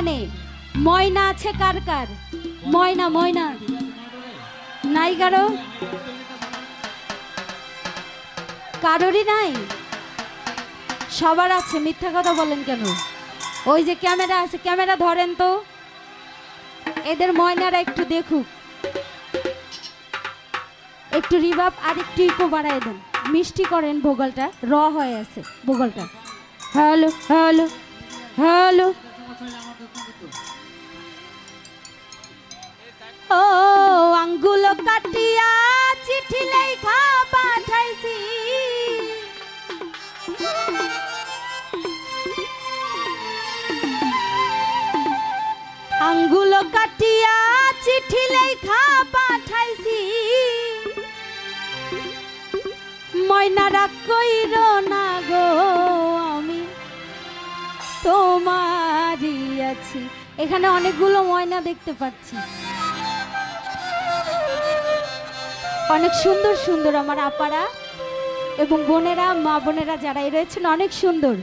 এখানে ময়না আছে কার কার? ময়না ময়না নাই কারো? কারোরই নাই? সবার আছে, মিথ্যা কথা বলেন কেন? ওই যে ক্যামেরা আছে, ক্যামেরা ধরেন তো, এদের ময়নারা একটু দেখুক, একটু রিভাব আর একটু ইকো বাড়ায় দেন, মিষ্টি করেন, ভোগালটা র হয়ে আছে ভোগালটা। Hello hello hello. ও আঙ্গুল কাটিয়া চিঠি লেখা পাঠাইছি, আঙ্গুল কাটিয়া চিঠি লেখা পাঠাইছি, ময়নারা কইর না গো আমি তোমারই আছি। এখানে অনেকগুলো ময়না দেখতে পাচ্ছি, অনেক সুন্দর সুন্দর আমার আপারা এবং বোনেরা, মা বোনেরা যারাই রয়েছেন অনেক সুন্দর,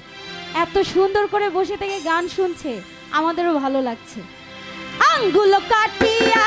এত সুন্দর করে বসে থেকে গান শুনছে, আমাদেরও ভালো লাগছে। আঙ্গুল কাটিয়া